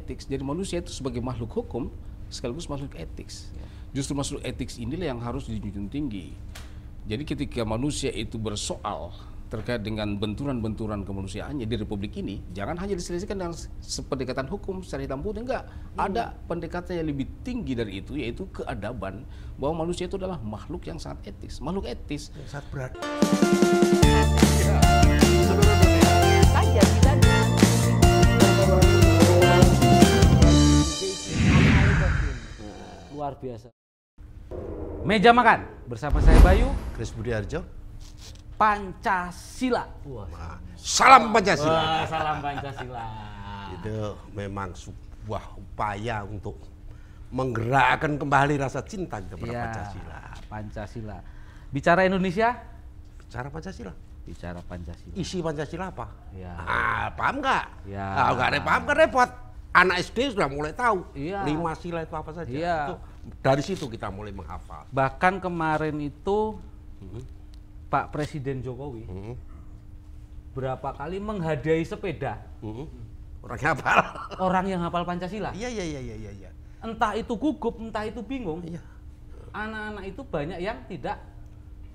etik. Jadi manusia itu sebagai makhluk hukum sekaligus makhluk etik. Justru makhluk etik inilah yang harus dijunjung tinggi. Jadi ketika manusia itu bersoal terkait dengan benturan-benturan kemanusiaannya di Republik ini, jangan hanya diselesaikan dengan pendekatan hukum secara hitam putih, enggak. Ada pendekatan yang lebih tinggi dari itu, yaitu keadaban, bahwa manusia itu adalah makhluk yang sangat etis, makhluk etis. Sangat berat. Luar biasa. Meja makan bersama saya Bayu, Chris Budiarjo. Pancasila. Wah, salam Pancasila. Wah, salam Pancasila. Itu memang sebuah upaya untuk menggerakkan kembali rasa cinta kepada Pancasila. Pancasila. Bicara Indonesia, Bicara Pancasila. bicara Pancasila. Isi Pancasila apa? Ya. Paham nggak? Ya. Nggak paham kan repot. Anak SD sudah mulai tahu. Iya. 5 sila itu apa saja. Iya. Itu, dari situ kita mulai menghafal. Bahkan kemarin itu Pak Presiden Jokowi berapa kali menghadiahi sepeda Orang hafal. orang yang hafal Pancasila. Iya. Entah itu gugup, entah itu bingung. Iya. Anak-anak itu banyak yang tidak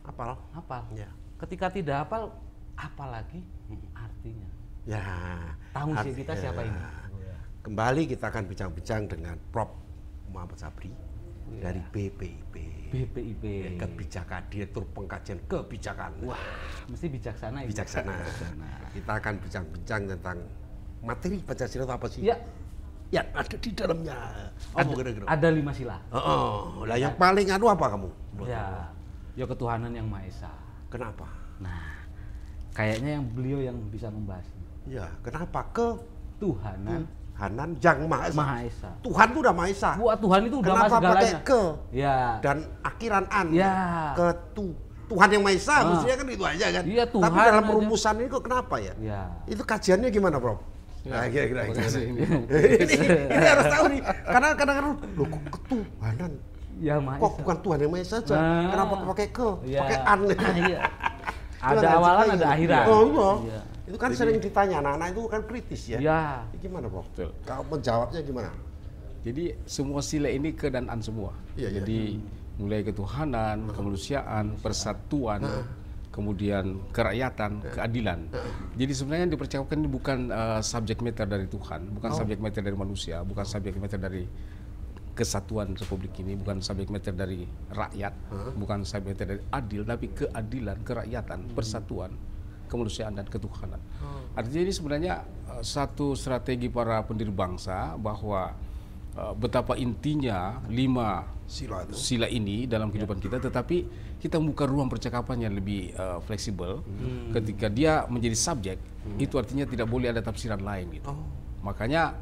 Hafal. hafal. Iya. Ketika tidak hafal, apalagi artinya. Ya. Tahu sih kita siapa ini? Kembali kita akan bincang-bincang dengan Prof. Muhammad Sabri dari BPIP. BPIP. Kebijakan, Direktur Pengkajian Kebijakan. Wah, mesti bijaksana ya. Bijaksana. Kita akan bincang-bincang tentang materi Pancasila itu apa sih? Ya, Yang ada di dalamnya. ada 5 sila. Lah yang paling anu apa kamu? Ya ketuhanan yang Maha Esa. Kenapa? Nah, kayaknya yang beliau yang bisa membahas. Ya, kenapa? Tuhanan Hanan yang Maha Esa. Maha Esa. Tuhan itu udah Maha Esa. Wah, Tuhan itu udah Kenapa Maha pakai segalanya. ke? Ya. Dan akhiran an. Ya. Ke Tuhan yang Maha Esa, mestinya kan itu aja kan. Iya, Tuhan Tapi dalam aja. perumusan ini kok kenapa ya? Ya. Itu kajiannya gimana, Prof? Ya, Nah, kira-kira terima kasih. ini harus tahu nih. Karena kadang-kadang loh kok ketuhanan. Ya Maha Kok Esa. bukan Tuhan yang Maha Esa saja? Nah. Kenapa pakai ke? Iya. Pakai an. Iya. Itu Ada kan awalan, sekali. ada akhiran. Oh, iya. Iya. Itu kan sering ditanya, anak-anak itu kan kritis ya. Ya. Ini gimana, Prof? Betul. Kau menjawabnya gimana? Jadi semua sila ini ke dan an semua. Iya. Jadi mulai ketuhanan, kemanusiaan, persatuan, kemudian kerakyatan, keadilan. Jadi sebenarnya yang dipercakapkan ini bukan subjek matter dari Tuhan, bukan subjek matter dari manusia, bukan subjek matter dari kesatuan Republik ini, bukan subjek matter dari rakyat, bukan subjek matter dari adil, tapi keadilan, kerakyatan, persatuan, kemanusiaan dan ketuhanan. Artinya ini sebenarnya satu strategi para pendiri bangsa bahwa betapa intinya 5 sila ini dalam kehidupan kita, tetapi kita membuka ruang percakapan yang lebih fleksibel. Ketika dia menjadi subjek, itu artinya tidak boleh ada tafsiran lain gitu. Makanya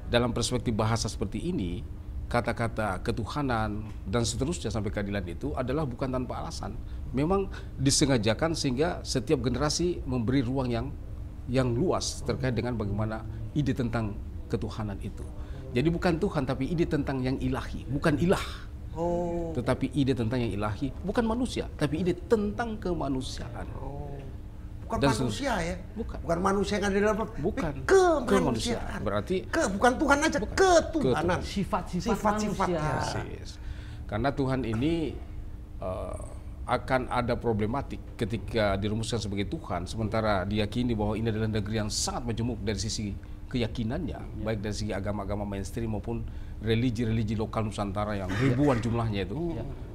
dalam perspektif bahasa seperti ini, kata-kata ketuhanan dan seterusnya sampai keadilan itu adalah bukan tanpa alasan. Memang disengajakan sehingga setiap generasi memberi ruang yang luas terkait dengan bagaimana ide tentang ketuhanan itu. Jadi bukan Tuhan tapi ide tentang yang ilahi, bukan ilah. Tetapi ide tentang yang ilahi, bukan manusia, tapi ide tentang kemanusiaan. Bukan Dan manusia ya? Bukan manusia yang ada di dalam, Bukan. kemanusiaan. Berarti bukan Tuhan aja, ketuhanan. Sifat-sifat Sifat-sifat, manusia. ya. Persis. Karena Tuhan ini akan ada problematik ketika dirumuskan sebagai Tuhan, sementara diyakini bahwa ini adalah negeri yang sangat majemuk dari sisi keyakinannya, baik dari segi agama-agama mainstream maupun religi-religi lokal Nusantara yang ribuan jumlahnya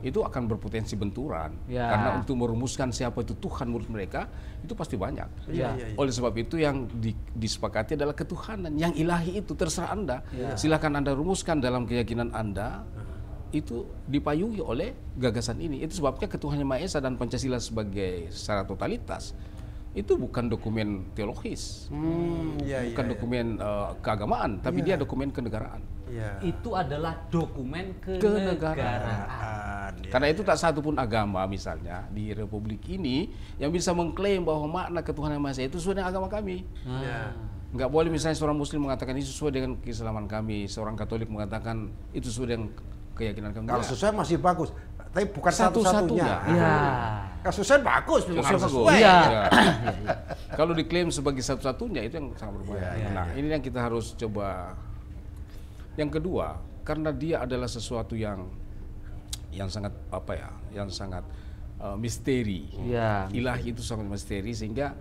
itu akan berpotensi benturan. Karena untuk merumuskan siapa itu Tuhan menurut mereka itu pasti banyak. Oleh sebab itu yang disepakati adalah ketuhanan yang ilahi itu terserah Anda. Silakan Anda rumuskan dalam keyakinan Anda. Itu dipayungi oleh gagasan ini. Itu sebabnya ketuhanan Maha Esa dan Pancasila sebagai secara totalitas itu bukan dokumen teologis, bukan dokumen keagamaan, tapi dia dokumen kenegaraan. Itu adalah dokumen Kenegaraan. Karena itu tak satu pun agama misalnya di Republik ini yang bisa mengklaim bahwa makna ketuhanan Maha Esa itu sesuai dengan agama kami. Nggak boleh misalnya seorang Muslim mengatakan itu sesuai dengan keislaman kami, seorang Katolik mengatakan itu sesuai dengan keyakinan kami. Kalau sesuai masih bagus, tapi bukan satu-satunya. Kalau sesuai bagus, Sesuai. sesuai. Iya. Kalau diklaim sebagai satu-satunya itu yang sangat berbahaya. Nah, ini yang kita harus coba Yang kedua, karena dia adalah sesuatu yang sangat yang sangat misteri. Ilahi itu sangat misteri, sehingga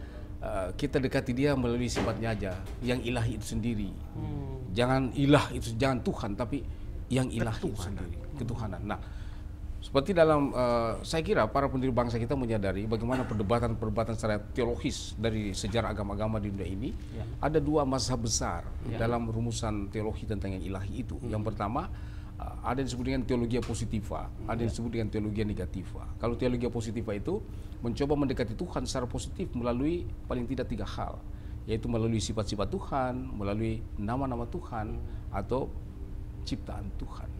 kita dekati dia melalui sifatnya aja, yang ilahi itu sendiri. Jangan ilah itu, jangan Tuhan, tapi yang ilahi itu sendiri, ketuhanan. Nah, seperti dalam, saya kira para pendiri bangsa kita menyadari bagaimana perdebatan secara teologis dari sejarah agama-agama di dunia ini. Ada dua mazhab besar dalam rumusan teologi tentang yang ilahi itu. Yang pertama, ada yang disebut dengan teologia positiva, ada yang disebut dengan teologia negativa. Kalau teologia positiva itu mencoba mendekati Tuhan secara positif melalui paling tidak 3 hal, yaitu melalui sifat-sifat Tuhan, melalui nama-nama Tuhan, atau ciptaan Tuhan.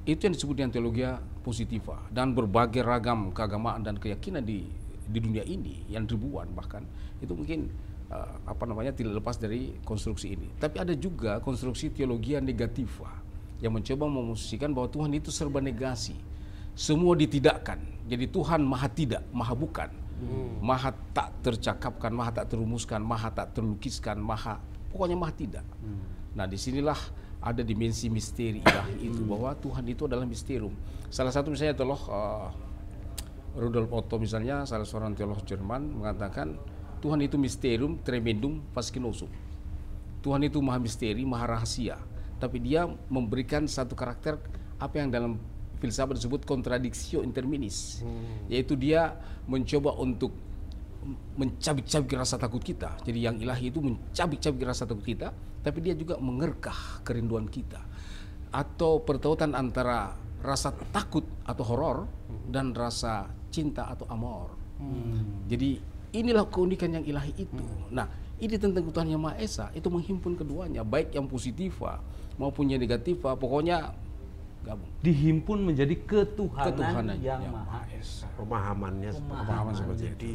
Itu yang disebut dengan teologia positiva. Dan berbagai ragam keagamaan dan keyakinan di dunia ini yang ribuan bahkan, itu mungkin tidak lepas dari konstruksi ini. Tapi ada juga konstruksi teologia negativa yang mencoba memosisikan bahwa Tuhan itu serba negasi, semua ditidakkan. Jadi Tuhan maha tidak, maha bukan, maha tak tercakapkan, maha tak terumuskan, maha tak terlukiskan, pokoknya maha tidak. Nah, disinilah ada dimensi misteri ilahi itu, bahwa Tuhan itu adalah misterium. Salah satu misalnya teolog Rudolf Otto misalnya, salah seorang teolog Jerman, mengatakan Tuhan itu mysterium tremendum fascinosum. Tuhan itu maha misteri, maha rahasia, tapi dia memberikan satu karakter apa yang dalam filsafat disebut contradictio interminis, yaitu dia mencoba untuk mencabik-cabik rasa takut kita. Jadi yang ilahi itu mencabik-cabik rasa takut kita, tapi dia juga mengerkah kerinduan kita, atau pertautan antara rasa takut atau horor dan rasa cinta atau amor. Jadi inilah keunikan yang ilahi itu. Nah, ini tentang Tuhan yang Maha Esa, itu menghimpun keduanya, baik yang positiva maupun yang negativa, pokoknya gabung. Dihimpun menjadi ketuhanan yang ya, Maha Esa. Pemahamannya seperti itu. Jadi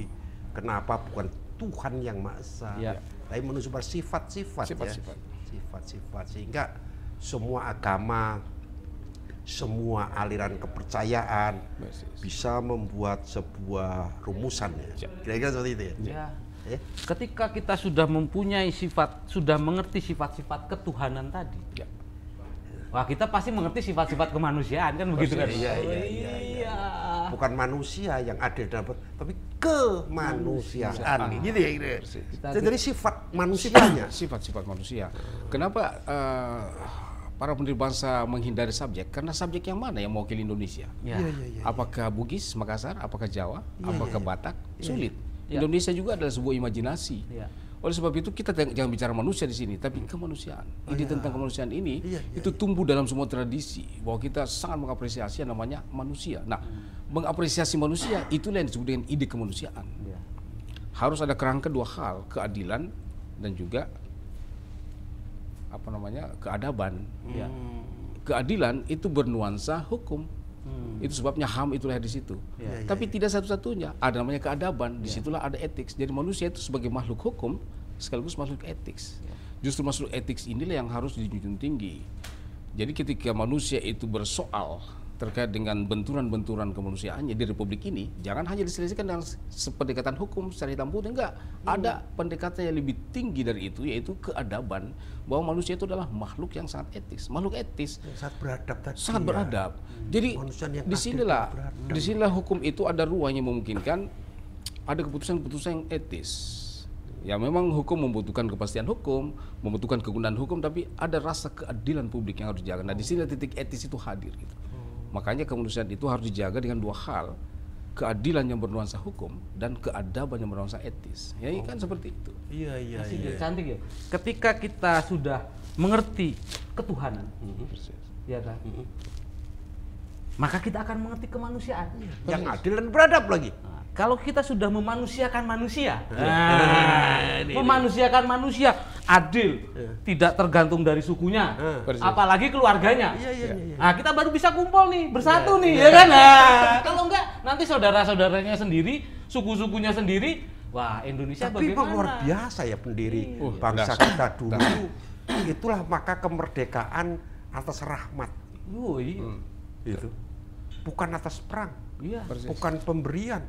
kenapa bukan Tuhan yang Maha Esa, tapi menunjukkan sifat-sifat, sifat-sifat, sehingga semua agama, semua aliran kepercayaan bisa membuat sebuah rumusan, ya. Kira-kira seperti itu, ya. Ketika kita sudah mempunyai sifat, sudah mengerti sifat-sifat ketuhanan tadi, wah, kita pasti mengerti sifat-sifat kemanusiaan, kan begitu kan? Iya. Bukan manusia yang ada dalam, tapi kemanusiaan. Gitu ya. Jadi sifat manusianya. Sifat-sifat manusia. Kenapa para pendiri bangsa menghindari subjek? Karena subjek yang mana yang mewakili Indonesia? Apakah Bugis, Makassar, apakah Jawa, apakah Batak? Sulit. Indonesia juga adalah sebuah imajinasi. Oleh sebab itu kita jangan bicara manusia di sini, tapi kemanusiaan. Ide tentang kemanusiaan ini itu tumbuh dalam semua tradisi, bahwa kita sangat mengapresiasi yang namanya manusia. Nah, mengapresiasi manusia itulah yang disebut dengan ide kemanusiaan. Harus ada kerangka 2 hal, keadilan dan juga keadaban. Keadilan itu bernuansa hukum. Itu sebabnya HAM itu lahir di situ. Tapi tidak satu-satunya, ada namanya keadaban. Disitulah ada etik. Jadi manusia itu sebagai makhluk hukum sekaligus makhluk etik. Justru makhluk etik inilah yang harus dijunjung tinggi. Jadi ketika manusia itu bersoal terkait dengan benturan-benturan kemanusiaannya di Republik ini, jangan hanya diselesaikan dengan pendekatan hukum secara hitam putih, enggak. Ada pendekatan yang lebih tinggi dari itu, yaitu keadaban, bahwa manusia itu adalah makhluk yang sangat etis, makhluk etis, sangat beradab tadi. Sangat beradab. Jadi disinilah hukum itu ada ruang yang memungkinkan ada keputusan-keputusan yang etis. Ya, memang hukum membutuhkan kepastian hukum, membutuhkan kegunaan hukum, tapi ada rasa keadilan publik yang harus dijaga. Nah, di sini titik etis itu hadir gitu. Makanya kemanusiaan itu harus dijaga dengan 2 hal, keadilan yang bernuansa hukum dan keadaban yang bernuansa etis. Ya, kan seperti itu. Iya. Cantik ya. Ketika kita sudah mengerti ketuhanan, ya kan? Maka kita akan mengerti kemanusiaan. Yang adil dan beradab lagi. Kalau kita sudah memanusiakan manusia, memanusiakan manusia, adil, tidak tergantung dari sukunya, apalagi keluarganya. Nah, kita baru bisa kumpul nih, bersatu nih, ya kan? Nah, kalau enggak, nanti saudara-saudaranya sendiri, suku-sukunya sendiri, wah, Indonesia tapi bagaimana? Luar biasa ya pendiri bangsa kita dulu. Itulah maka kemerdekaan atas rahmat. Itu. Bukan atas perang. Bukan pemberian,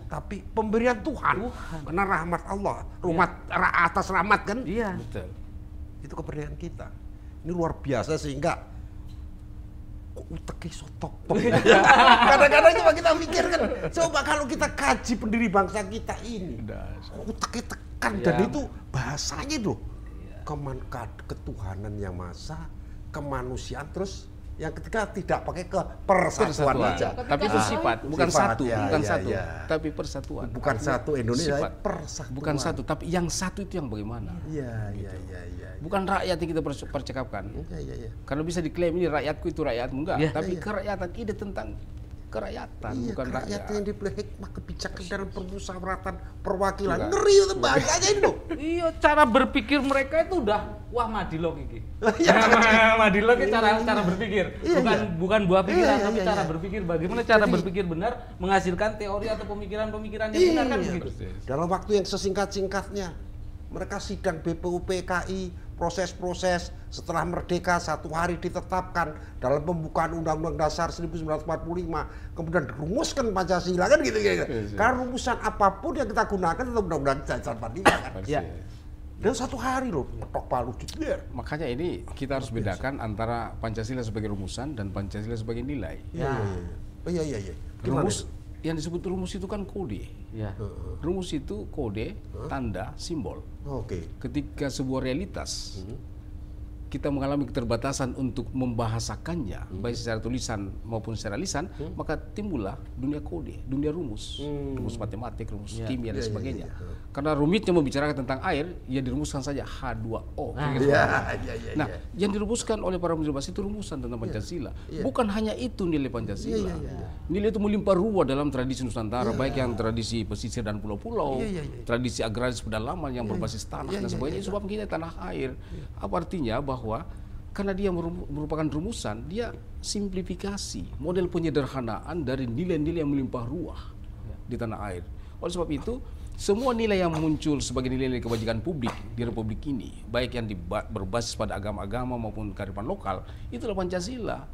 tapi pemberian Tuhan. Karena rahmat Allah, atas rahmat kan? Betul. Itu kemerdekaan kita. Ini luar biasa sehingga uteki sotok. Kadang-kadang coba kita pikir kan, coba kalau kita kaji pendiri bangsa kita ini, uteki tekan dan itu bahasanya loh, ketuhanan yang maha, kemanusiaan, terus yang ketiga tidak pakai ke persatuan aja. Tapi itu sifat, bukan satu, bukan satu, tapi persatuan. Bukan satu Indonesia, persatuan. Bukan satu, tapi yang satu itu yang bagaimana? Iya. Bukan rakyat yang kita percakapkan. Iya. Karena bisa diklaim ini rakyatku itu rakyatmu, enggak. Tapi kerakyatan, ide tentang kerakyatan, bukan rakyat. Yang dipilih hikmah kebijakan dalam permusyawaratan perwakilan. Ngeri itu bahasanya itu. Iya, cara berpikir mereka itu udah wah madilog iki. Madilog itu cara berpikir. Bukan buah pikiran, tapi cara berpikir. Bagaimana cara berpikir benar menghasilkan teori atau pemikiran-pemikiran yang benar kan begitu. Dalam waktu yang sesingkat-singkatnya. Mereka sidang BPUPKI, proses-proses setelah merdeka 1 hari ditetapkan dalam pembukaan Undang-Undang Dasar 1945, kemudian dirumuskan Pancasila kan gitu. Karena rumusan apapun yang kita gunakan itu Undang-Undang Dasar 45 kan. Dan 1 hari loh, ketok palu jeder. Makanya ini kita harus bedakan antara Pancasila sebagai rumusan dan Pancasila sebagai nilai. Iya. Rumus yang disebut rumus itu kan kode. Rumus itu kode, tanda, simbol. Ketika sebuah realitas kita mengalami keterbatasan untuk membahasakannya, baik secara tulisan maupun secara lisan, maka timbullah dunia kode, dunia rumus, rumus matematik, rumus kimia dan sebagainya. Karena rumitnya membicarakan tentang air, ya dirumuskan saja H2O. Nah, yang dirumuskan oleh para pendiri bangsa itu rumusan tentang Pancasila. Bukan hanya itu nilai Pancasila. Nilai itu melimpah ruah dalam tradisi Nusantara, baik yang tradisi pesisir dan pulau-pulau, tradisi agraris pedalaman yang berbasis tanah dan sebagainya. Sebab kita tanah air. Apa artinya bahwa karena dia merupakan rumusan, dia simplifikasi model penyederhanaan dari nilai-nilai yang melimpah ruah di tanah air. Oleh sebab itu, semua nilai yang muncul sebagai nilai-nilai kebajikan publik di Republik ini, baik yang berbasis pada agama-agama maupun kearifan lokal, itulah Pancasila.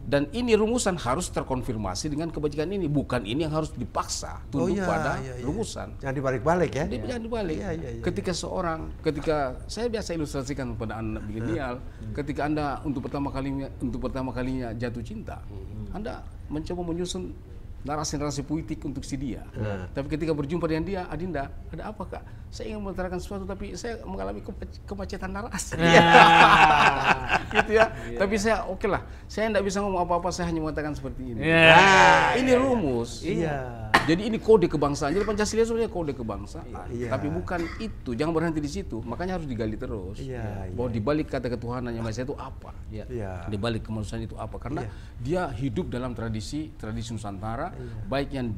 Dan ini rumusan harus terkonfirmasi dengan kebajikan ini, bukan ini yang harus dipaksa tunduk pada rumusan. Jangan dibalik-balik ya. Jangan dibalik. Ketika saya biasa ilustrasikan kepada anak milenial, ketika Anda untuk pertama kalinya jatuh cinta, Anda mencoba menyusun narasi-narasi puitik untuk si dia. Tapi ketika berjumpa dengan dia, Adinda, ada apa Kak? Saya ingin mengutarakan sesuatu, tapi saya mengalami kemacetan narasi. Gitu ya. Tapi saya oke lah, saya tidak bisa ngomong apa-apa, saya hanya mengatakan seperti ini. Ini rumus. Jadi ini kode kebangsaan. Jadi Pancasila sebenarnya kode kebangsaan. Tapi bukan itu. Jangan berhenti di situ. Makanya harus digali terus. Bahwa di balik kata ketuhanan yang maha esa itu apa? Di balik kemanusiaan itu apa? Karena dia hidup dalam tradisi Nusantara, baik yang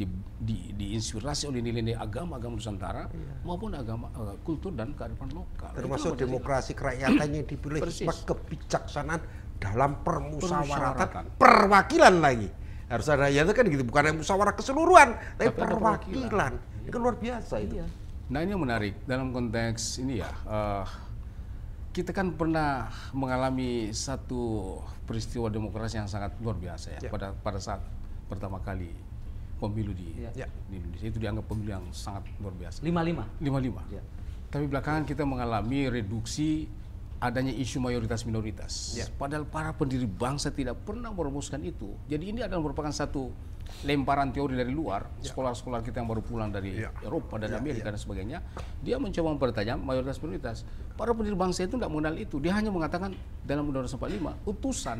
diinspirasi oleh nilai-nilai agama Nusantara maupun agama kultur dan kearifan lokal. Termasuk demokrasi kerakyatan yang dipilih kebijaksanaan dalam permusyawaratan perwakilan lagi. Harus ada ya kan gitu, bukan yang musyawarah keseluruhan, tapi perwakilan. Itu kan luar biasa itu. Nah, ini yang menarik dalam konteks ini ya. Kita kan pernah mengalami satu peristiwa demokrasi yang sangat luar biasa ya. Pada saat pertama kali pemilu di Indonesia itu dianggap pemilu yang sangat luar biasa. 55. Tapi belakangan kita mengalami reduksi adanya isu mayoritas-minoritas. Padahal para pendiri bangsa tidak pernah merumuskan itu. Jadi ini adalah merupakan satu lemparan teori dari luar. Sekolah-sekolah kita yang baru pulang dari Eropa dan Amerika dan sebagainya, dia mencoba mempertajam mayoritas-minoritas. Para pendiri bangsa itu tidak mengenal itu. Dia hanya mengatakan dalam Undang-Undang 45, utusan.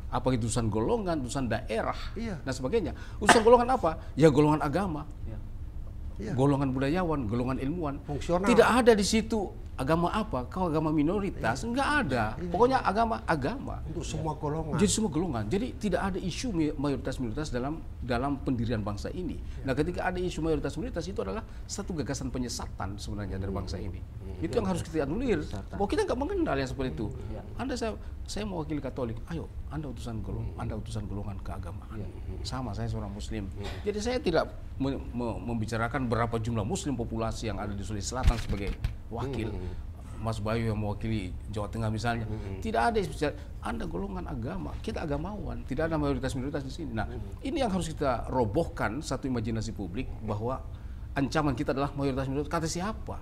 Apa itu utusan golongan, utusan daerah, dan sebagainya. Utusan golongan apa? Ya golongan agama. Golongan budayawan, golongan ilmuwan. Fungsional. Tidak ada di situ agama apa, kau agama minoritas, enggak ada. Pokoknya agama untuk semua golongan. Jadi semua golongan. Jadi tidak ada isu mayoritas-minoritas dalam pendirian bangsa ini. Nah, ketika ada isu mayoritas-minoritas itu adalah satu gagasan penyesatan sebenarnya dari bangsa ini. Itu yang harus kita anulir. Bahwa kita nggak mengenal yang seperti itu. Anda saya mewakili Katolik. Ayo, Anda utusan golongan keagamaan. Sama, saya seorang Muslim. Jadi saya tidak membicarakan berapa jumlah Muslim populasi yang ada di Sulawesi Selatan sebagai wakil. Mas Bayu yang mewakili Jawa Tengah misalnya, tidak ada istilah Anda golongan agama, kita agamawan, tidak ada mayoritas-minoritas di sini. Nah, ini yang harus kita robohkan satu imajinasi publik bahwa ancaman kita adalah mayoritas-minoritas. Kata siapa?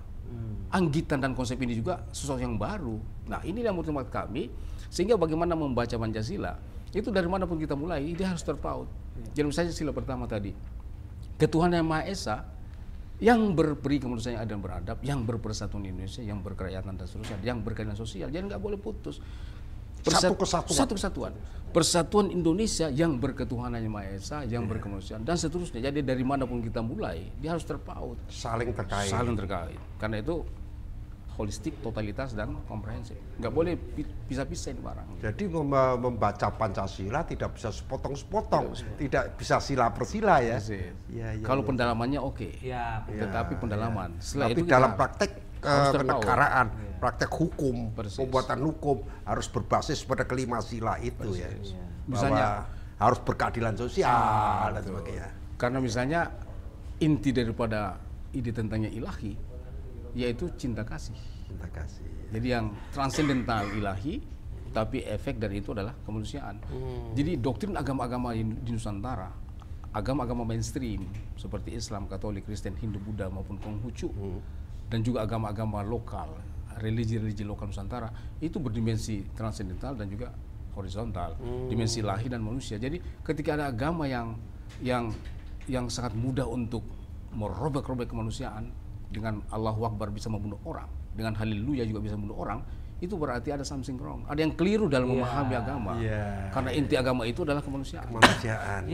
Anggitan dan konsep ini juga sesuatu yang baru. Nah, ini yang menurut kami, sehingga bagaimana membaca Pancasila itu dari manapun kita mulai, dia harus terpaut. Jadi misalnya sila pertama tadi, ketuhanan yang Maha Esa, yang berperi kemanusiaan yang adil dan beradab, yang berpersatuan Indonesia, yang berkerakyatan dan seterusnya, yang berkeadilan sosial, jadi nggak boleh putus. Satu kesatuan. Persatuan Indonesia yang berketuhanan yang Maha Esa, yang berkemanusiaan dan seterusnya. Jadi dari manapun kita mulai, dia harus terpaut. Saling terkait. Saling terkait. Karena itu holistik, totalitas dan komprehensif. Nggak boleh pisah-pisah ini barang. Jadi membaca Pancasila tidak bisa sepotong-sepotong, tidak bisa sila per sila ya. Kalau pendalamannya oke, tetapi pendalaman. Tapi dalam praktek kenegaraan, praktek hukum, pembuatan hukum harus berbasis pada kelima sila itu ya. Misalnya harus berkeadilan sosial dan sebagainya. Karena misalnya inti daripada ide tentangnya ilahi, yaitu cinta kasih. Cinta kasih. Jadi yang transendental ilahi, tapi efek dari itu adalah kemanusiaan. Jadi doktrin agama-agama di Nusantara, agama-agama mainstream seperti Islam, Katolik, Kristen, Hindu, Buddha maupun Konghucu, dan juga agama-agama lokal, religi-religi lokal Nusantara itu berdimensi transendental dan juga horizontal, dimensi ilahi dan manusia. Jadi ketika ada agama yang sangat mudah untuk merobek-robek kemanusiaan, dengan Allahu Akbar bisa membunuh orang, dengan Haleluya juga bisa membunuh orang, itu berarti ada something wrong. Ada yang keliru dalam memahami agama. Karena inti agama itu adalah kemanusiaan. Kemanusiaan.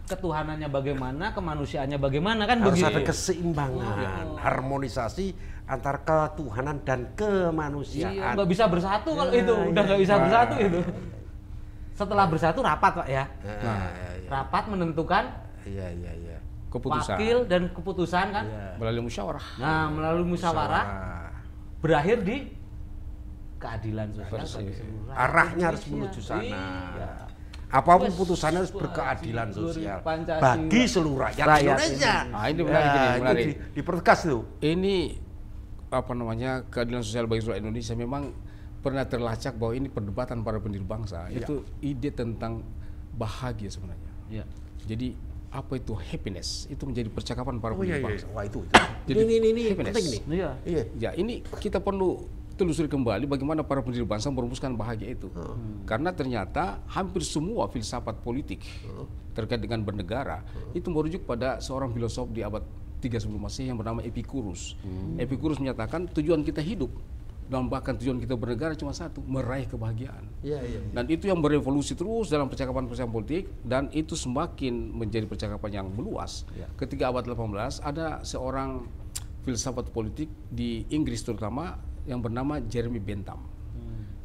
Ketuhanannya bagaimana, kemanusiaannya bagaimana, kan harus begitu. ada keseimbangan, harmonisasi antara ketuhanan dan kemanusiaan. Nggak bisa bersatu kalau itu, udah nggak bisa bersatu itu. Setelah bersatu rapat Pak ya. Rapat menentukan. Keputusan. Wakil dan keputusan kan melalui musyawarah. Nah, melalui musyawarah berakhir di keadilan sosial. Arahnya harus menuju sana. Apapun putusannya harus berkeadilan sosial bagi seluruh rakyat Indonesia. Nah, ini menarik. Dipertegas tuh. Ini keadilan sosial bagi seluruh Indonesia memang pernah terlacak bahwa ini perdebatan para pendiri bangsa. Itu ide tentang bahagia sebenarnya. Jadi apa itu happiness? Itu menjadi percakapan para pendiri bangsa. Wah itu. Jadi ini happiness. penting nih. Ya, ini kita perlu telusuri kembali bagaimana para pendiri bangsa merumuskan bahagia itu. Karena ternyata hampir semua filsafat politik terkait dengan bernegara itu merujuk pada seorang filosof di abad 3 sebelum Masehi yang bernama Epicurus. Epicurus menyatakan tujuan kita hidup dan bahkan tujuan kita bernegara cuma satu, meraih kebahagiaan. Dan itu yang berevolusi terus dalam percakapan-percakapan politik, dan itu semakin menjadi percakapan yang meluas. Ketika abad 18 ada seorang filsafat politik di Inggris terutama yang bernama Jeremy Bentham.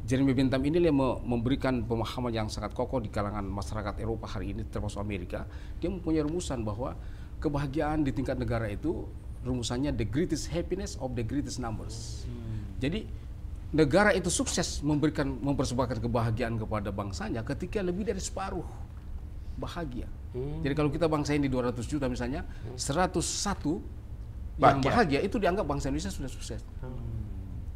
Jeremy Bentham ini yang memberikan pemahaman yang sangat kokoh di kalangan masyarakat Eropa hari ini termasuk Amerika. Dia mempunyai rumusan bahwa kebahagiaan di tingkat negara itu rumusannya the greatest happiness of the greatest numbers. Jadi negara itu sukses mempersembahkan kebahagiaan kepada bangsanya ketika lebih dari separuh bahagia. Jadi kalau kita bangsa ini 200 juta misalnya, 101 yang bahagia itu dianggap bangsa Indonesia sudah sukses.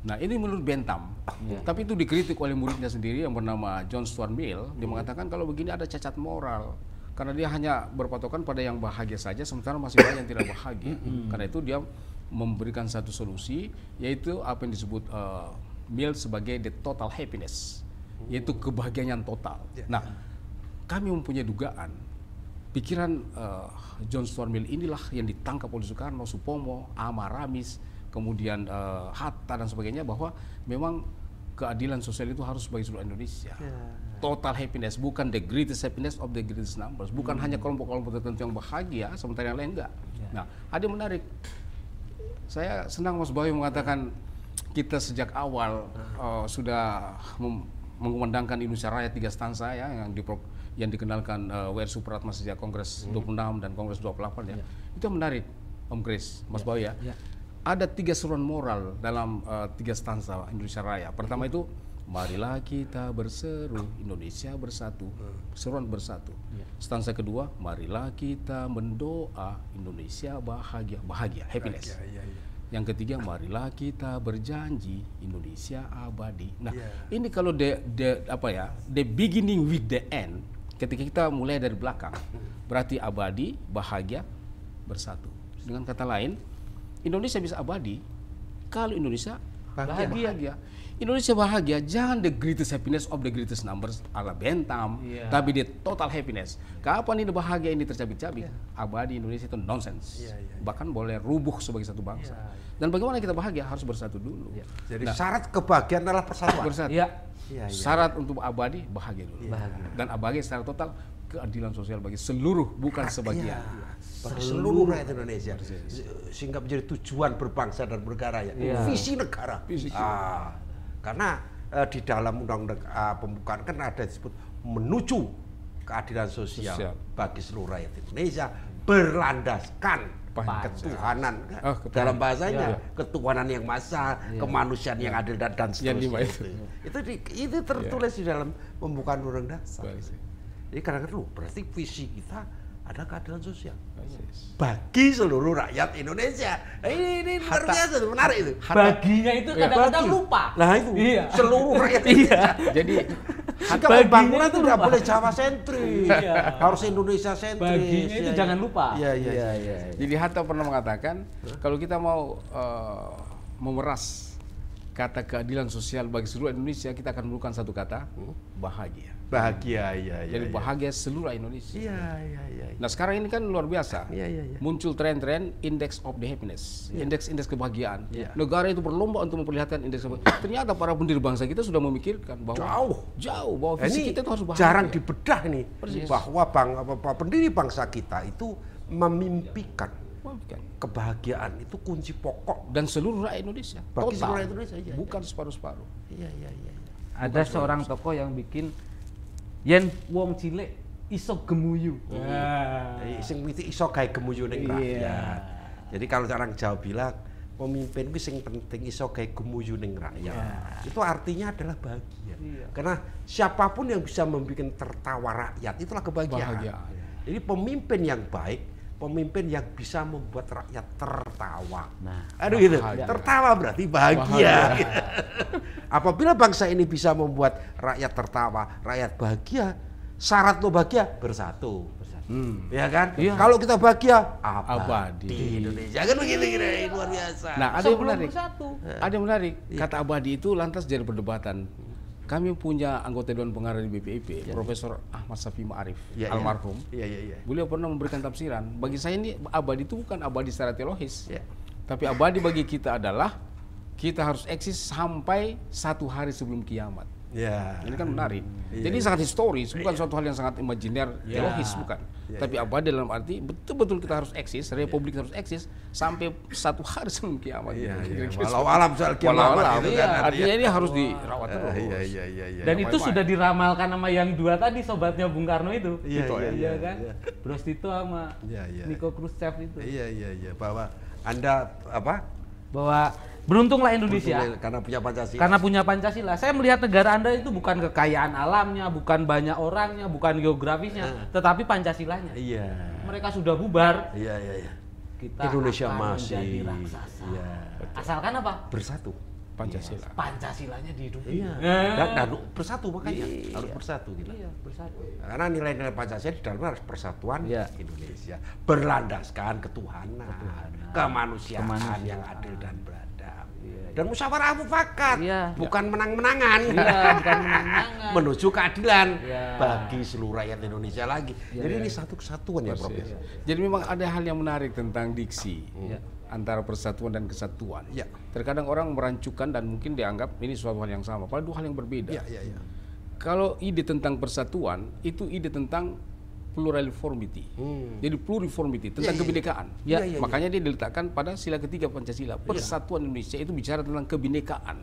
Nah ini menurut Bentham, tapi itu dikritik oleh muridnya sendiri yang bernama John Stuart Mill. Dia mengatakan kalau begini ada cacat moral, karena dia hanya berpatokan pada yang bahagia saja, sementara masih banyak yang tidak bahagia. Karena itu dia memberikan satu solusi, yaitu apa yang disebut Mill sebagai the total happiness, yaitu kebahagiaan yang total. Nah, kami mempunyai dugaan, pikiran John Stuart Mill inilah yang ditangkap oleh Soekarno, Supomo, Ahmad Ramis, kemudian Hatta dan sebagainya, bahwa memang keadilan sosial itu harus bagi seluruh Indonesia. Total happiness, bukan the greatest happiness of the greatest numbers, bukan hanya kelompok-kelompok tertentu yang bahagia, sementara yang lain enggak. Nah, ada yang menarik. Saya senang Mas Bayu mengatakan kita sejak awal sudah mengumandangkan Indonesia Raya 3 stanza ya, yang dikenalkan W.R. Supratman sejak Kongres 26 dan Kongres 28 ya. Itu yang menarik Om Chris, Mas Bayu ya. Ada 3 seruan moral dalam 3 stanza Indonesia Raya. Pertama itu, marilah kita berseru Indonesia bersatu, seruan bersatu. Stanza kedua, marilah kita mendoa Indonesia bahagia, happiness. Yang ketiga, marilah kita berjanji Indonesia abadi. Nah, ini kalau the beginning with the end, ketika kita mulai dari belakang, berarti abadi, bahagia, bersatu. Dengan kata lain, Indonesia bisa abadi kalau Indonesia bahagia. Indonesia bahagia, jangan the greatest happiness of the greatest numbers ala Bentham, tapi the total happiness. Kapan ini bahagia ini tercabik-cabik? Abadi Indonesia itu nonsense. Bahkan boleh rubuh sebagai satu bangsa. Dan bagaimana kita bahagia? Harus bersatu dulu. Jadi syarat kebahagiaan adalah persatuan. Syarat untuk abadi bahagia dulu. Dan abadi secara total keadilan sosial bagi seluruh, bukan sebagian. Bagi seluruh rakyat Indonesia. Sehingga menjadi tujuan berbangsa dan bernegara Visi negara. Karena di dalam undang-undang pembukaan kan ada disebut menuju keadilan sosial bagi seluruh rakyat Indonesia berlandaskan ketuhanan, dalam bahasanya ketuhanan yang maha, kemanusiaan yang adil dan seterusnya. Itu tertulis di dalam pembukaan undang-undang dasar. Jadi kadang-kadang berarti visi kita ada keadilan sosial bagi seluruh rakyat Indonesia. Ini luar biasa, menarik itu. Baginya itu kadang-kadang lupa. Nah itu seluruh rakyat Indonesia. Jadi pembangunan itu tidak boleh Jawa sentris, harus Indonesia sentris. Baginya itu jangan lupa. Jadi Hatta pernah mengatakan kalau kita mau memeras kata keadilan sosial bagi seluruh Indonesia, kita akan menemukan satu kata, bahagia. Jadi bahagia seluruh Indonesia. Nah sekarang ini kan luar biasa. Muncul tren-tren indeks of the happiness, indeks kebahagiaan. Negara itu berlomba untuk memperlihatkan indeks kebahagiaan. Ternyata para pendiri bangsa kita sudah memikirkan bahwa jauh bahwa visi kita itu harus bahagia. Jarang dibedah nih bahwa pendiri bangsa kita itu memimpikan kebahagiaan itu kunci pokok dan seluruh rakyat Indonesia. Bagi seluruh rakyat Indonesia, bukan separuh-separuh. Ada seorang tokoh yang bikin yen wong cilik iso gemuyu. Sing miti iso gawe gemuyu ning rakyat. Jadi kalau orang Jawa bilang pemimpin itu sing penting iso gawe gemuyu ning rakyat. Itu artinya adalah bahagia. Karena siapapun yang bisa membuat tertawa rakyat itulah kebahagiaan. Jadi pemimpin yang baik, pemimpin yang bisa membuat rakyat tertawa. Gitu. Tertawa berarti bahagia. Apabila bangsa ini bisa membuat rakyat tertawa, rakyat bahagia, syarat lo bahagia bersatu. Ya kan? Kalau kita bahagia abadi di Indonesia kan begitu kira luar biasa. Nah, ada yang menarik. Ada yang menarik. Kata abadi itu lantas jadi perdebatan. Kami punya anggota Dewan Pengarah di BPIP, Profesor Ahmad Safi Ma'arif, almarhum. Beliau pernah memberikan tafsiran. Bagi saya ini abadi itu bukan abadi secara teologis, tapi abadi bagi kita adalah kita harus eksis sampai 1 hari sebelum kiamat. Ini kan menarik. Jadi sangat historis, bukan suatu hal yang sangat imajiner, teologis, bukan. Tapi abadi dalam arti betul-betul kita harus eksis, republik harus eksis sampai 1 hari sebelum kiamat. Walau alam soal kiamat. Artinya ini harus dirawat terus. Dan itu sudah diramalkan sama yang 2 tadi, sobatnya Bung Karno itu. Iya kan? Bros Tito sama Niko Khrushchev itu. Bahwa Anda bahwa beruntunglah Indonesia karena punya Pancasila. Karena punya Pancasila. Saya melihat negara Anda itu bukan kekayaan alamnya, bukan banyak orangnya, bukan geografisnya, tetapi Pancasilanya. Mereka sudah bubar. Kita Indonesia akan masih menjadi raksasa. Asalkan apa? Bersatu. Pancasila. Pancasilanya dihidupin. Dan bersatu makanya harus bersatu kita. Bersatu. Karena nilai-nilai Pancasila di dalamnya harus persatuan Indonesia, berlandaskan ketuhanan, kemanusiaan yang adil dan beradab. Dan musyawarah mufakat, bukan menang-menangan. Bukan menang-menangan. Menuju keadilan bagi seluruh rakyat Indonesia lagi. Jadi ini satu kesatuan ya, Prof. Jadi memang ada hal yang menarik tentang diksi. Antara persatuan dan kesatuan. Terkadang orang merancukan dan mungkin dianggap ini suatu hal yang sama, padahal 2 hal yang berbeda. Kalau ide tentang persatuan itu ide tentang pluraliformity. Jadi pluriformity tentang kebinekaan. Makanya dia diletakkan pada sila ketiga Pancasila. Persatuan Indonesia itu bicara tentang kebinekaan.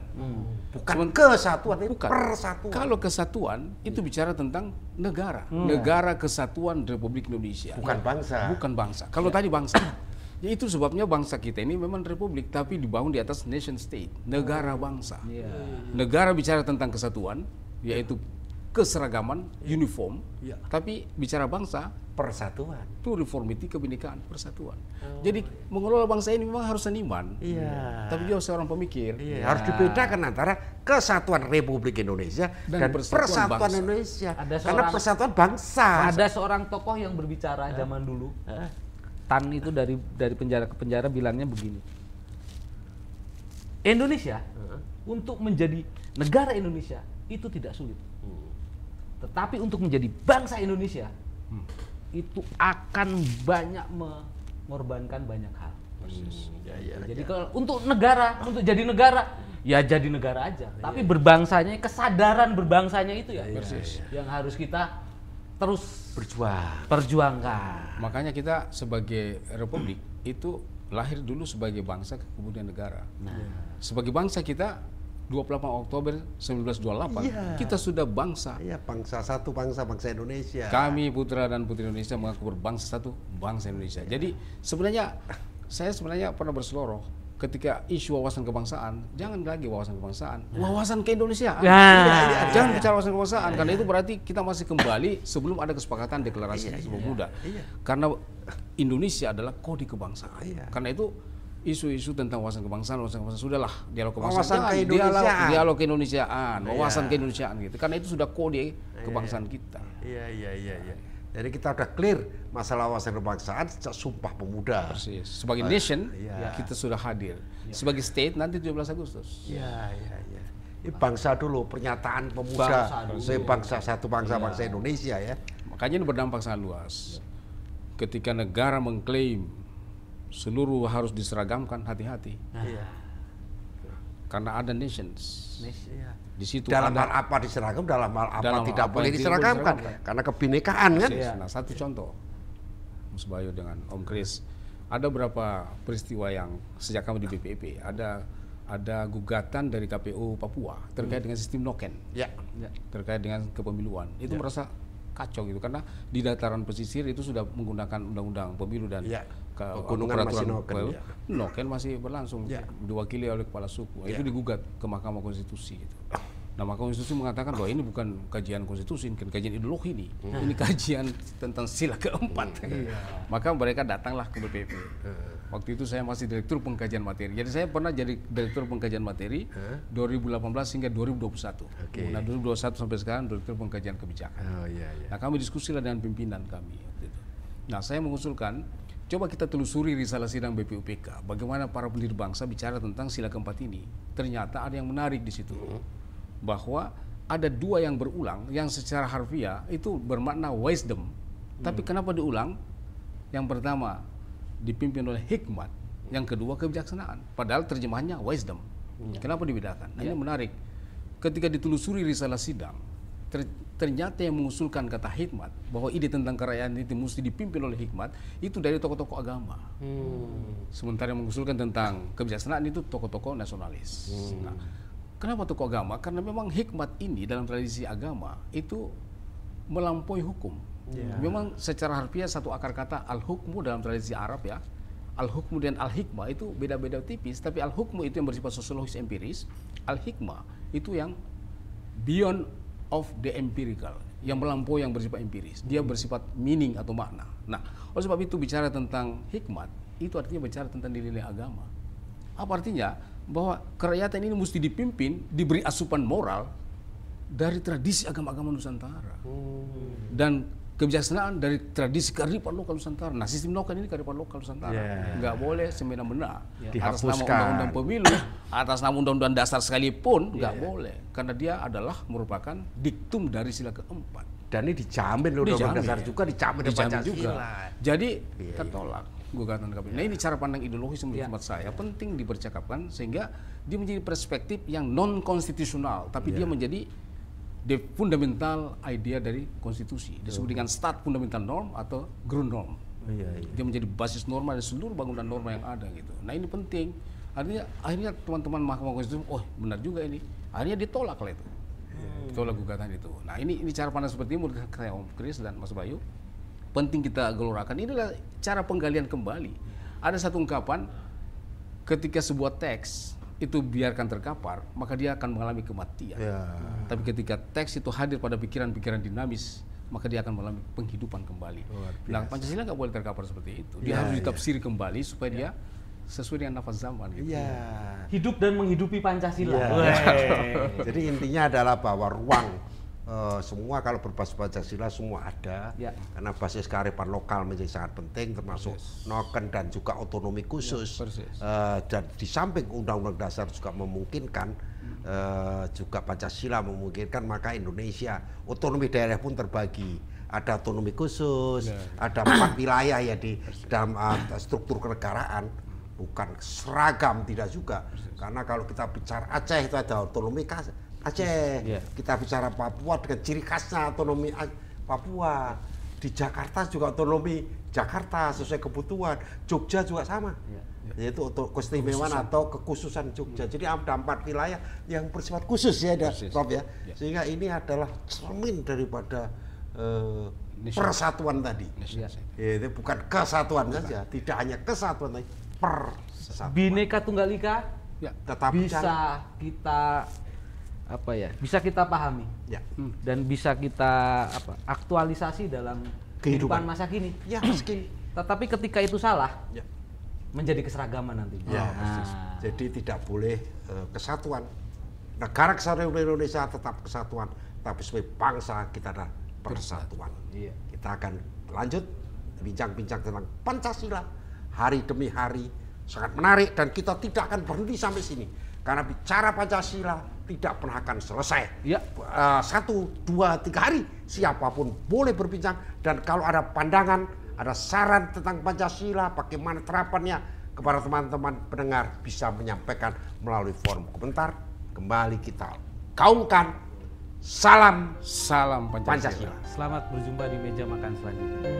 Bukan kesatuan, bukan. Persatuan. Kalau kesatuan itu bicara tentang negara. Negara Kesatuan Republik Indonesia. Bukan bangsa. Bukan bangsa. Kalau tadi bangsa. Ya itu sebabnya bangsa kita ini memang republik tapi dibangun di atas nation state, negara bangsa. Negara bicara tentang kesatuan, yaitu keseragaman, uniform, tapi bicara bangsa, persatuan, pluriformity, kebinekaan, persatuan. Jadi mengelola bangsa ini memang harus seniman, tapi juga seorang pemikir. Harus dibedakan antara kesatuan Republik Indonesia dan persatuan Indonesia. Karena persatuan bangsa. Ada seorang tokoh yang berbicara zaman dulu. Tan itu dari penjara ke penjara bilangnya begini. Indonesia untuk menjadi negara Indonesia itu tidak sulit. Tetapi untuk menjadi bangsa Indonesia itu akan banyak mengorbankan banyak hal. Jadi kalau untuk negara, untuk jadi negara, ya jadi negara aja. Tapi berbangsanya, kesadaran berbangsanya itu ya, yang harus kita terus perjuangkan. Makanya kita sebagai republik itu lahir dulu sebagai bangsa, kemudian negara. Sebagai bangsa kita 28 Oktober 1928 kita sudah bangsa. Iya, bangsa satu, bangsa Indonesia. Kami putra dan putri Indonesia mengaku berbangsa satu, bangsa Indonesia. Jadi sebenarnya saya pernah berseloroh ketika isu wawasan kebangsaan, jangan lagi wawasan kebangsaan, wawasan keindonesiaan. Jangan bicara wawasan kebangsaan, karena itu berarti kita masih kembali sebelum ada kesepakatan deklarasi Sumpah Pemuda. Karena Indonesia adalah kode kebangsaan. Karena itu isu-isu tentang wawasan kebangsaan sudahlah, dialog kebangsaan, dialog keindonesiaan, wawasan keindonesiaan gitu. Karena itu sudah kode kebangsaan kita. Iya. Jadi kita udah clear masalah wawasan kebangsaan sejak Sumpah Pemuda. Persis. Sebagai nation, kita sudah hadir. Sebagai state nanti 17 Agustus. Iya. Ini bangsa dulu, pernyataan pemuda. Saya bangsa satu, bangsa Indonesia ya. Makanya ini berdampak sangat luas. Ketika negara mengklaim seluruh harus diseragamkan, hati-hati. Karena ada nations. Di situ dalam hal apa diseragam, dalam hal apa tidak boleh diseragamkan, karena kebinekaan kan. Nah, satu contoh, Mas Bayu dengan Om Kris, ada beberapa peristiwa yang sejak kami di BPIP ada gugatan dari KPU Papua terkait dengan sistem noken, terkait dengan kepemiluan. Itu merasa kacau gitu, karena di dataran pesisir itu sudah menggunakan undang-undang pemilu dan pegunungan masih noken masih berlangsung, diwakili oleh kepala suku. Itu digugat ke Mahkamah Konstitusi gitu. Nah, Mahkamah Konstitusi mengatakan bahwa ini bukan kajian konstitusi, kan kajian ideologi ini. Ini kajian tentang sila keempat. Maka mereka datanglah ke BPIP. Waktu itu saya masih Direktur Pengkajian Materi. Jadi saya pernah jadi Direktur Pengkajian Materi 2018 hingga 2021. Nah, 2021 sampai sekarang Direktur Pengkajian Kebijakan. Nah, kami diskusilah dengan pimpinan kami waktu itu. Nah, saya mengusulkan coba kita telusuri risalah sidang BPUPK. Bagaimana para pendiri bangsa bicara tentang sila keempat ini. Ternyata ada yang menarik di situ. Bahwa ada dua yang berulang, yang secara harfiah itu bermakna wisdom. Tapi kenapa diulang? Yang pertama dipimpin oleh hikmat, yang kedua kebijaksanaan. Padahal terjemahannya wisdom. Kenapa dibedakan? Nah, ini menarik. Ketika ditelusuri risalah sidang, ternyata yang mengusulkan kata hikmat, bahwa ide tentang kerakyatan itu mesti dipimpin oleh hikmat, itu dari tokoh-tokoh agama. Sementara yang mengusulkan tentang kebijaksanaan itu tokoh-tokoh nasionalis. Nah, kenapa tokoh agama? Karena memang hikmat ini dalam tradisi agama itu melampaui hukum. Memang secara harfiah satu akar kata al-hukmu dalam tradisi Arab ya. Al-hukmu dan al-hikmah itu beda-beda tipis, tapi al-hukmu itu yang bersifat sosiologis empiris, al-hikmah itu yang beyond of the empirical, yang melampaui yang bersifat empiris. Dia bersifat meaning atau makna. Nah, oleh sebab itu bicara tentang hikmat itu artinya bicara tentang nilai agama. Apa artinya? Bahwa kerakyatan ini mesti dipimpin, diberi asupan moral dari tradisi agama-agama Nusantara. Dan kebijaksanaan dari tradisi kearifan lokal Nusantara. Nah, sistem noken ini kearifan lokal Nusantara. Nggak boleh semena-mena. Atas nama undang-undang pemilu, atas nama undang-undang dasar sekalipun, nggak boleh. Karena dia adalah merupakan diktum dari sila keempat. Dan ini dijamin loh, undang-undang dasar juga dijamin juga. Jadi tertolak gugatan KPU. Nah, ini cara pandang ideologis menurut hemat saya penting dipercakapkan sehingga dia menjadi perspektif yang non konstitusional, tapi dia menjadi the fundamental idea dari konstitusi. Disebut dengan stat fundamental norm atau ground norm. Dia menjadi basis norma dari seluruh bangunan norma yang ada gitu. Nah, ini penting. Akhirnya teman-teman Mahkamah Konstitusi, oh benar juga ini. Akhirnya ditolak lah itu. Ditolak gugatan itu. Nah, ini cara pandang seperti ini menurut saya Om Kris dan Mas Bayu. Penting kita gelorakan. Inilah cara penggalian kembali. Ada satu ungkapan, ketika sebuah teks itu biarkan terkapar, maka dia akan mengalami kematian. Tapi ketika teks itu hadir pada pikiran-pikiran dinamis, maka dia akan mengalami penghidupan kembali. Nah, Pancasila nggak boleh terkapar seperti itu. Dia harus ditafsiri kembali supaya dia sesuai dengan nafas zaman. Gitu. Hidup dan menghidupi Pancasila. Jadi intinya adalah bahwa ruang semua kalau berbasis Pancasila semua ada, karena basis kearifan lokal menjadi sangat penting, termasuk noken dan juga otonomi khusus, dan di samping Undang-Undang Dasar juga memungkinkan, juga Pancasila memungkinkan, maka Indonesia otonomi daerah pun terbagi, ada otonomi khusus, ada 4 wilayah ya di dalam struktur kenegaraan, bukan seragam tidak juga, karena kalau kita bicara Aceh itu ada otonomi Aceh, kita bicara Papua dengan ciri khasnya otonomi Papua, di Jakarta juga otonomi Jakarta sesuai kebutuhan, Jogja juga sama, yaitu keistimewaan atau kekhususan Jogja. Jadi ada 4 wilayah yang bersifat khusus ya, Prof ya. Sehingga ini adalah cermin daripada persatuan tadi. Itu bukan kesatuan saja, tidak hanya kesatuan, tapi persatuan. Bineka Tunggal Ika tetap bisa kita bisa kita pahami dan bisa kita aktualisasi dalam kehidupan masa kini. Tetapi ketika itu salah, menjadi keseragaman nantinya. Jadi tidak boleh kesatuan. Negara Kesatuan Indonesia tetap kesatuan, tapi sebagai bangsa kita adalah persatuan. Kita akan lanjut bincang-bincang tentang Pancasila hari demi hari, sangat menarik, dan kita tidak akan berhenti sampai sini. Karena bicara Pancasila tidak pernah akan selesai. 1, 2, 3 hari siapapun boleh berbincang, dan kalau ada pandangan, ada saran tentang Pancasila, bagaimana terapannya, kepada teman-teman pendengar bisa menyampaikan melalui forum komentar. Kembali kita gaungkan. Salam Pancasila. Selamat berjumpa di meja makan selanjutnya.